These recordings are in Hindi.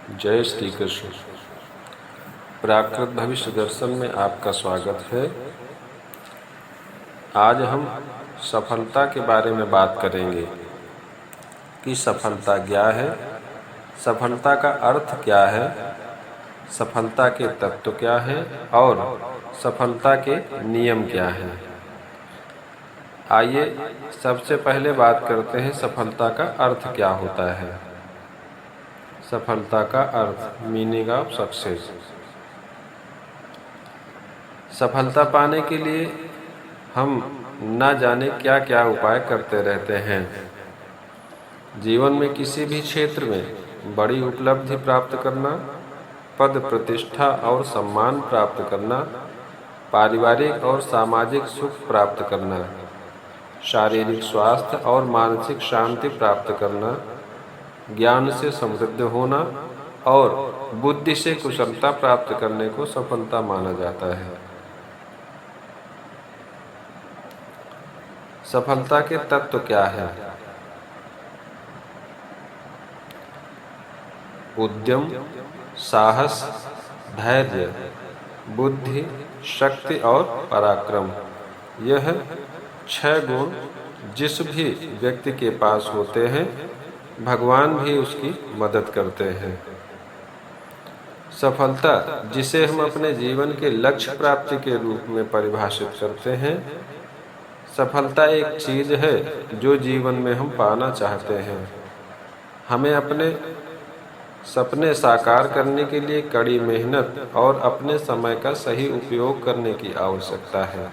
जय श्री कृष्ण। प्राकृत भविष्य दर्शन में आपका स्वागत है। आज हम सफलता के बारे में बात करेंगे कि सफलता क्या है, सफलता का अर्थ क्या है, सफलता के तत्व क्या हैं और सफलता के नियम क्या हैं। आइए सबसे पहले बात करते हैं सफलता का अर्थ क्या होता है। सफलता का अर्थ, मीनिंग ऑफ सक्सेस। सफलता पाने के लिए हम न जाने क्या क्या उपाय करते रहते हैं। जीवन में किसी भी क्षेत्र में बड़ी उपलब्धि प्राप्त करना, पद प्रतिष्ठा और सम्मान प्राप्त करना, पारिवारिक और सामाजिक सुख प्राप्त करना, शारीरिक स्वास्थ्य और मानसिक शांति प्राप्त करना, ज्ञान से समृद्ध होना और बुद्धि से कुशलता प्राप्त करने को सफलता माना जाता है। सफलता के तत्व क्या है? उद्यम, साहस, धैर्य, बुद्धि, शक्ति और पराक्रम। यह 6 गुण जिस भी व्यक्ति के पास होते हैं, भगवान भी उसकी मदद करते हैं। सफलता, जिसे हम अपने जीवन के लक्ष्य प्राप्ति के रूप में परिभाषित करते हैं। सफलता एक चीज़ है जो जीवन में हम पाना चाहते हैं। हमें अपने सपने साकार करने के लिए कड़ी मेहनत और अपने समय का सही उपयोग करने की आवश्यकता है।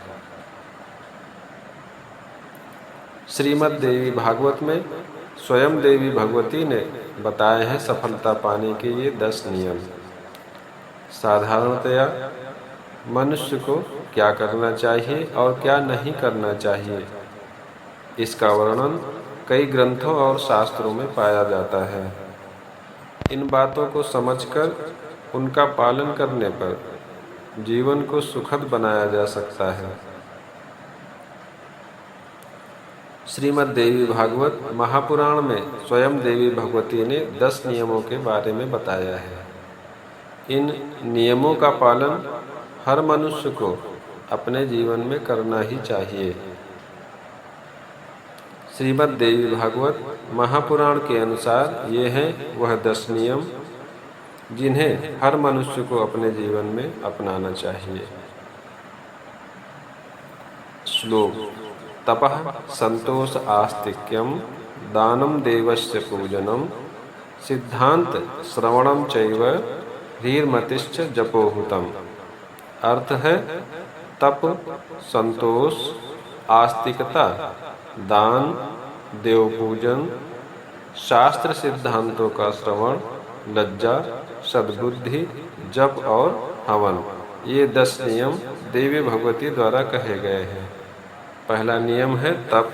श्रीमद् देवी भागवत में स्वयं देवी भगवती ने बताए हैं सफलता पाने के ये 10 नियम। साधारणतया मनुष्य को क्या करना चाहिए और क्या नहीं करना चाहिए, इसका वर्णन कई ग्रंथों और शास्त्रों में पाया जाता है। इन बातों को समझकर उनका पालन करने पर जीवन को सुखद बनाया जा सकता है। श्रीमद् देवी भागवत महापुराण में स्वयं देवी भगवती ने 10 नियमों के बारे में बताया है। इन नियमों का पालन हर मनुष्य को अपने जीवन में करना ही चाहिए। श्रीमद् देवी भागवत महापुराण के अनुसार ये हैं वह 10 नियम जिन्हें हर मनुष्य को अपने जीवन में अपनाना चाहिए। श्लोक। तपः संतोष आस्तिक्यम दानम देवस्य पूजनम सिद्धांत श्रवणम चैव ह्रीर्मतिश्च जपोहुतम। अर्थ है तप, संतोष, आस्तिकता, दान, देवपूजन, शास्त्र सिद्धांतों का श्रवण, लज्जा, सद्बुद्धि, जप और हवन। ये 10 नियम देवी भगवती द्वारा कहे गए हैं। पहला नियम है तप।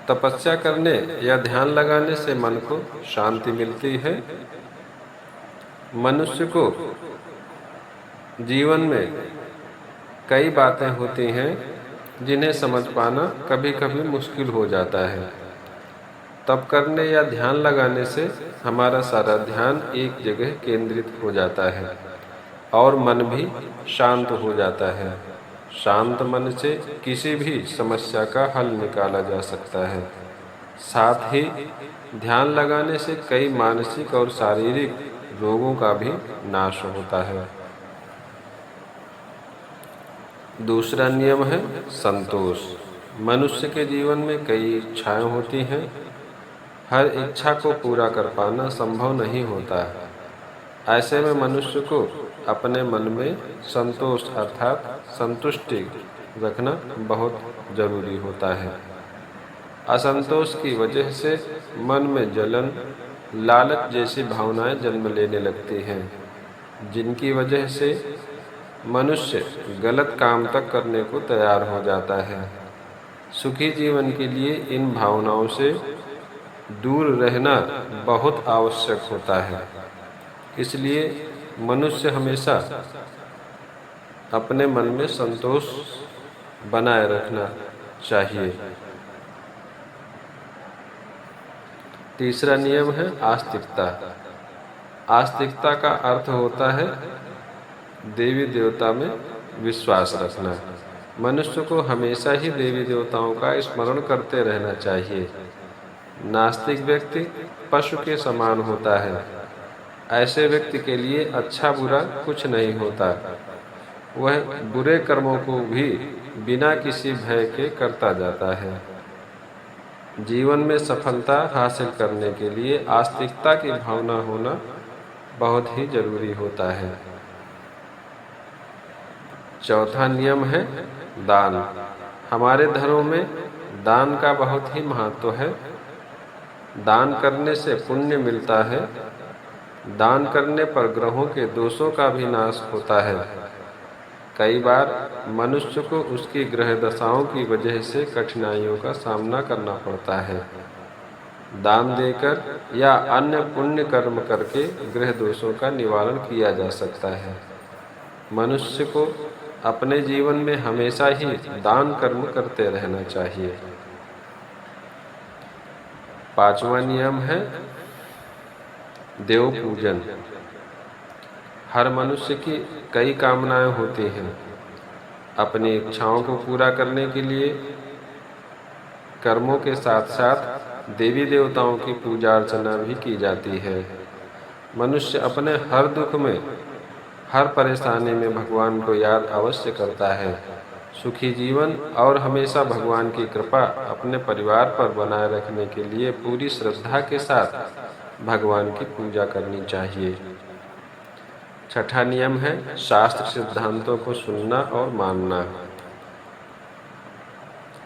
तपस्या करने या ध्यान लगाने से मन को शांति मिलती है। मनुष्य को जीवन में कई बातें होती हैं जिन्हें समझ पाना कभी कभी मुश्किल हो जाता है। तप करने या ध्यान लगाने से हमारा सारा ध्यान एक जगह केंद्रित हो जाता है और मन भी शांत हो जाता है। शांत मन से किसी भी समस्या का हल निकाला जा सकता है। साथ ही ध्यान लगाने से कई मानसिक और शारीरिक रोगों का भी नाश होता है। दूसरा नियम है संतोष। मनुष्य के जीवन में कई इच्छाएं होती हैं। हर इच्छा को पूरा कर पाना संभव नहीं होता है। ऐसे में मनुष्य को अपने मन में संतोष अर्थात संतुष्टि रखना बहुत जरूरी होता है। असंतोष की वजह से मन में जलन, लालच जैसी भावनाएं जन्म लेने लगती हैं, जिनकी वजह से मनुष्य गलत काम तक करने को तैयार हो जाता है। सुखी जीवन के लिए इन भावनाओं से दूर रहना बहुत आवश्यक होता है। इसलिए मनुष्य हमेशा अपने मन में संतोष बनाए रखना चाहिए। तीसरा नियम है आस्तिकता। आस्तिकता का अर्थ होता है देवी देवता में विश्वास रखना। मनुष्य को हमेशा ही देवी देवताओं का स्मरण करते रहना चाहिए। नास्तिक व्यक्ति पशु के समान होता है। ऐसे व्यक्ति के लिए अच्छा बुरा कुछ नहीं होता। वह बुरे कर्मों को भी बिना किसी भय के करता जाता है। जीवन में सफलता हासिल करने के लिए आस्तिकता की भावना होना बहुत ही जरूरी होता है। चौथा नियम है दान। हमारे धर्म में दान का बहुत ही महत्व है। दान करने से पुण्य मिलता है। दान करने पर ग्रहों के दोषों का भी नाश होता है। कई बार मनुष्य को उसकी ग्रह दशाओं की वजह से कठिनाइयों का सामना करना पड़ता है। दान देकर या अन्य पुण्य कर्म करके ग्रह दोषों का निवारण किया जा सकता है। मनुष्य को अपने जीवन में हमेशा ही दान कर्म करते रहना चाहिए। पांचवा नियम है देव पूजन। हर मनुष्य की कई कामनाएं होती हैं। अपनी इच्छाओं को पूरा करने के लिए कर्मों के साथ साथ देवी देवताओं की पूजा अर्चना भी की जाती है। मनुष्य अपने हर दुख में, हर परेशानी में भगवान को याद अवश्य करता है। सुखी जीवन और हमेशा भगवान की कृपा अपने परिवार पर बनाए रखने के लिए पूरी श्रद्धा के साथ भगवान की पूजा करनी चाहिए। छठा नियम है शास्त्र सिद्धांतों को सुनना और मानना।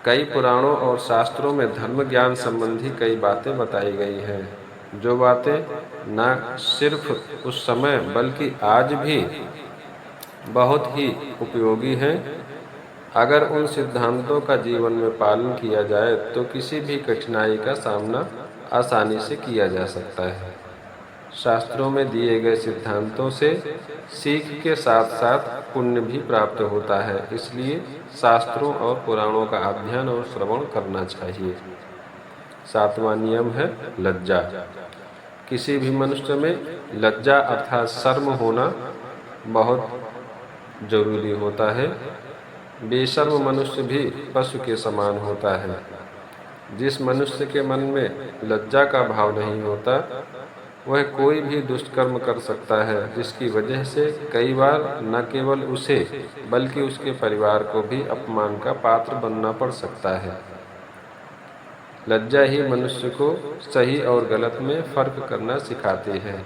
कई पुराणों और शास्त्रों में धर्म ज्ञान संबंधी कई बातें बताई गई हैं, जो बातें न सिर्फ उस समय बल्कि आज भी बहुत ही उपयोगी हैं। अगर उन सिद्धांतों का जीवन में पालन किया जाए तो किसी भी कठिनाई का सामना आसानी से किया जा सकता है। शास्त्रों में दिए गए सिद्धांतों से सीख के साथ साथ पुण्य भी प्राप्त होता है, इसलिए शास्त्रों और पुराणों का अध्ययन और श्रवण करना चाहिए। सातवां नियम है लज्जा। किसी भी मनुष्य में लज्जा अर्थात शर्म होना बहुत जरूरी होता है। बेशर्म मनुष्य भी पशु के समान होता है। जिस मनुष्य के मन में लज्जा का भाव नहीं होता, वह कोई भी दुष्कर्म कर सकता है, जिसकी वजह से कई बार न केवल उसे बल्कि उसके परिवार को भी अपमान का पात्र बनना पड़ सकता है। लज्जा ही मनुष्य को सही और गलत में फर्क करना सिखाती है।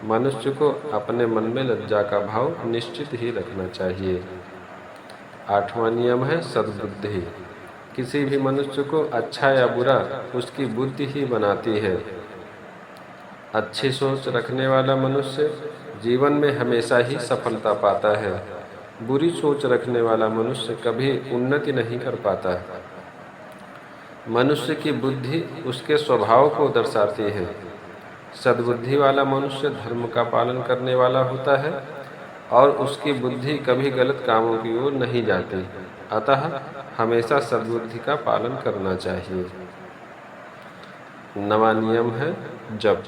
मनुष्य को अपने मन में लज्जा का भाव निश्चित ही रखना चाहिए। आठवां नियम है सद्बुद्धि। किसी भी मनुष्य को अच्छा या बुरा उसकी बुद्धि ही बनाती है। अच्छी सोच रखने वाला मनुष्य जीवन में हमेशा ही सफलता पाता है। बुरी सोच रखने वाला मनुष्य कभी उन्नति नहीं कर पाता। मनुष्य की बुद्धि उसके स्वभाव को दर्शाती है। सद्बुद्धि वाला मनुष्य धर्म का पालन करने वाला होता है और उसकी बुद्धि कभी गलत कामों की ओर नहीं जाती। अतः हमेशा सद्बुद्धि का पालन करना चाहिए। नवा नियम है जप।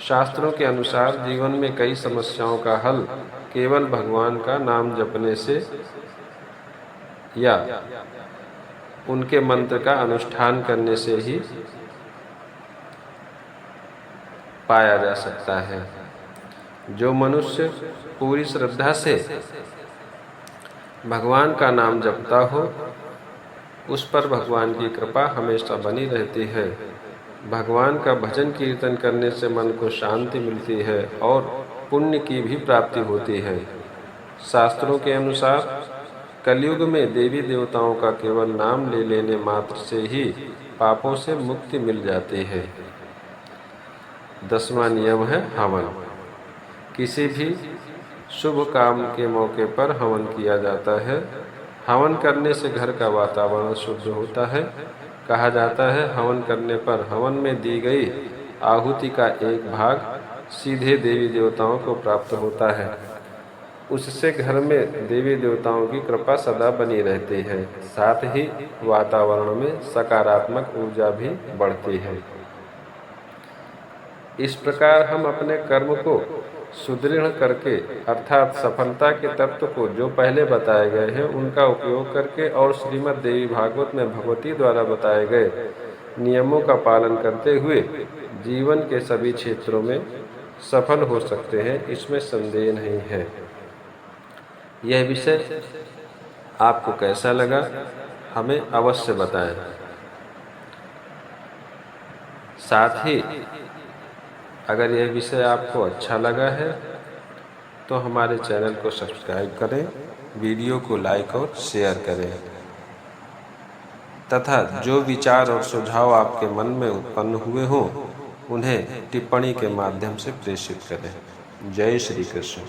शास्त्रों के अनुसार जीवन में कई समस्याओं का हल केवल भगवान का नाम जपने से या उनके मंत्र का अनुष्ठान करने से ही पाया जा सकता है। जो मनुष्य पूरी श्रद्धा से भगवान का नाम जपता हो, उस पर भगवान की कृपा हमेशा बनी रहती है। भगवान का भजन कीर्तन करने से मन को शांति मिलती है और पुण्य की भी प्राप्ति होती है। शास्त्रों के अनुसार कलयुग में देवी देवताओं का केवल नाम ले लेने मात्र से ही पापों से मुक्ति मिल जाती है। 10वां नियम है हवन। किसी भी शुभ काम के मौके पर हवन किया जाता है। हवन करने से घर का वातावरण शुद्ध होता है। कहा जाता है हवन करने पर हवन में दी गई आहुति का एक भाग सीधे देवी देवताओं को प्राप्त होता है। उससे घर में देवी देवताओं की कृपा सदा बनी रहती है। साथ ही वातावरण में सकारात्मक ऊर्जा भी बढ़ती है। इस प्रकार हम अपने कर्म को सुदृढ़ करके अर्थात सफलता के तत्व को जो पहले बताए गए हैं उनका उपयोग करके और श्रीमद् देवी भागवत में भगवती द्वारा बताए गए नियमों का पालन करते हुए जीवन के सभी क्षेत्रों में सफल हो सकते हैं, इसमें संदेह नहीं है। यह विषय आपको कैसा लगा हमें अवश्य बताएं। साथ ही अगर यह विषय आपको अच्छा लगा है तो हमारे चैनल को सब्सक्राइब करें, वीडियो को लाइक और शेयर करें तथा जो विचार और सुझाव आपके मन में उत्पन्न हुए हों उन्हें टिप्पणी के माध्यम से प्रेषित करें। जय श्री कृष्ण।